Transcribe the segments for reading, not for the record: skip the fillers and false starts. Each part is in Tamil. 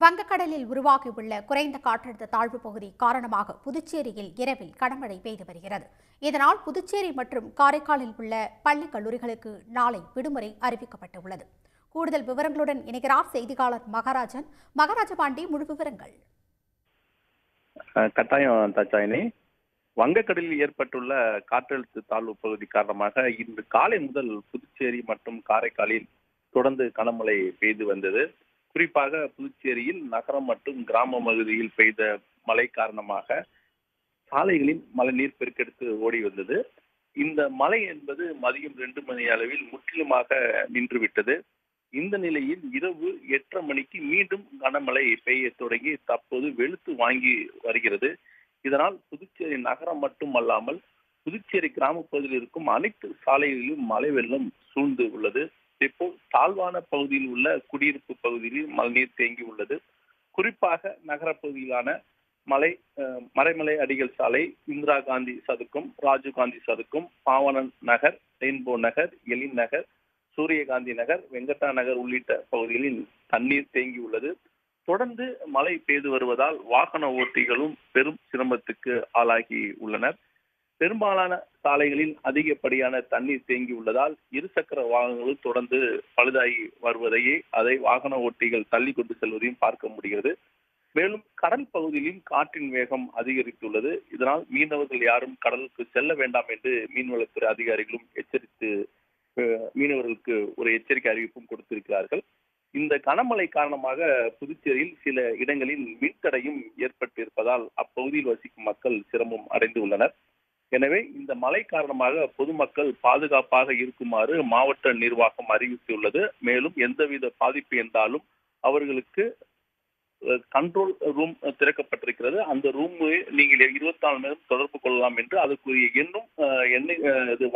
வங்கக்கடலில் உருவாகியுள்ள குறைந்த காற்றழுத்த தாழ்வு பகுதி காரணமாக புதுச்சேரியில் இரவில் கனமழை பெய்து வருகிறது. இதனால் புதுச்சேரி மற்றும் காரைக்காலில் உள்ள பள்ளி கல்லூரிகளுக்கு நாளை விடுமுறை அறிவிக்கப்பட்டுள்ளது. கூடுதல் விவரங்களுடன் இணைகிறார் செய்தியாளர் மகாராஜபாண்டி. முழு விவரங்கள். கட்டாயம் தச்சாயினி. வங்கக்கடலில் ஏற்பட்டுள்ள காற்றழுத்த தாழ்வு பகுதி காரணமாக இன்று காலை முதல் புதுச்சேரி மற்றும் காரைக்காலில் தொடர்ந்து கனமழை பெய்து வந்தது. குறிப்பாக புதுச்சேரியில் நகரம் மற்றும் கிராம பகுதியில் பெய்த மழை காரணமாக சாலைகளில் மழைநீர் பெருக்கெடுத்து ஓடி வந்தது. இந்த மழை என்பது மதியம் 2 மணி அளவில் முற்றிலுமாக நின்றுவிட்டது. இந்த நிலையில் இரவு 8:30 மணிக்கு மீண்டும் கனமழை பெய்ய தொடங்கி தற்போது வெளுத்து வாங்கி வருகிறது. இதனால் புதுச்சேரி நகரம் மட்டுமல்லாமல் புதுச்சேரி கிராம பகுதியில் இருக்கும் அனைத்து சாலைகளிலும் மழை வெள்ளம் சூழ்ந்து உள்ளது. இப்போ தாழ்வான பகுதியில் உள்ள குடியிருப்பு பகுதியில் மழைநீர் தேங்கி உள்ளது. குறிப்பாக நகர பகுதியிலான மறைமலை அடிகள் சாலை, இந்திரா காந்தி சதுக்கம், ராஜீவ் காந்தி சதுக்கம், பாவனன் நகர், ரெயின்போ நகர், எழின் நகர், சூரியகாந்தி நகர், வெங்கடா நகர் உள்ளிட்ட பகுதிகளில் தண்ணீர் தேங்கி உள்ளது. தொடர்ந்து மழை பெய்து வருவதால் வாகன ஓட்டிகளும் பெரும் சிரமத்துக்கு ஆளாகி உள்ளனர். பெரும்பாலான சாலைகளில் அதிகப்படியான தண்ணீர் தேங்கி உள்ளதால் இருசக்கர வாகனங்கள் தொடர்ந்து பழுதாகி வருவதையே அதை வாகன ஓட்டிகள் தள்ளி கொண்டு செல்வதையும் பார்க்க முடிகிறது. மேலும் கடல் பகுதியிலும் காற்றின் வேகம் அதிகரித்துள்ளது. இதனால் மீனவர்கள் யாரும் கடலுக்கு செல்ல வேண்டாம் என்று மீன்வளத்துறை அதிகாரிகளும் எச்சரித்து மீனவர்களுக்கு ஒரு எச்சரிக்கை அறிவிப்பும் கொடுத்திருக்கிறார்கள். இந்த கனமழை காரணமாக புதுச்சேரியில் சில இடங்களில் மின்தடையும் ஏற்பட்டிருப்பதால் அப்பகுதியில் வசிக்கும் மக்கள் சிரமம் அடைந்து உள்ளனர். எனவே இந்த மழை காரணமாக பொதுமக்கள் பாதுகாப்பாக இருக்குமாறு மாவட்ட நிர்வாகம் அறிவித்துள்ளது. மேலும் எந்தவித பாதிப்பு என்றாலும் அவர்களுக்கு கண்ட்ரோல் ரூம் திறக்கப்பட்டிருக்கிறது. அந்த ரூம் நீங்கள் 24 மணி நேரம் தொடர்பு கொள்ளலாம் என்று அதற்குரிய எண்ணை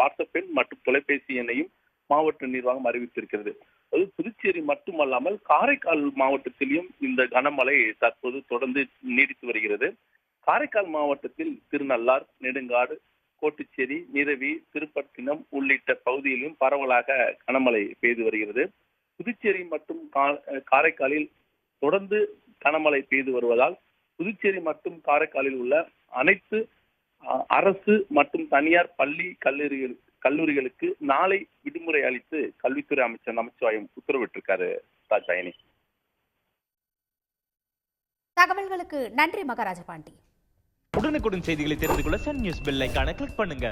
வாட்ஸ்அப் எண் மற்றும் தொலைபேசி எண்ணையும் மாவட்ட நிர்வாகம் அறிவித்திருக்கிறது. அது புதுச்சேரி மட்டுமல்லாமல் காரைக்கால் மாவட்டத்திலும் இந்த கனமழை தற்போது தொடர்ந்து நீடித்து வருகிறது. காரைக்கால் மாவட்டத்தில் திருநள்ளார், நெடுங்காடு, கோட்டுச்சேரி, நிரவி, திருப்பட்டினம் உள்ளிட்ட பகுதியிலும் பரவலாக கனமழை பெய்து வருகிறது. புதுச்சேரி மற்றும் காரைக்காலில் தொடர்ந்து கனமழை பெய்து வருவதால் புதுச்சேரி மற்றும் காரைக்காலில் உள்ள அனைத்து அரசு மற்றும் தனியார் பள்ளி கல்லூரிகளுக்கு நாளை விடுமுறை அளித்து கல்வித்துறை அமைச்சர் நமச்சிவாயம் உத்தரவிட்டிருக்காரு. தாஜாயினி. தகவல்களுக்கு நன்றி மகாராஜபாண்டி. உடனுக்குடன் செய்திகளை தெரிந்து கொள்ள சன் நியூஸ் பெல் ஐகானை கிளிக் பண்ணுங்க.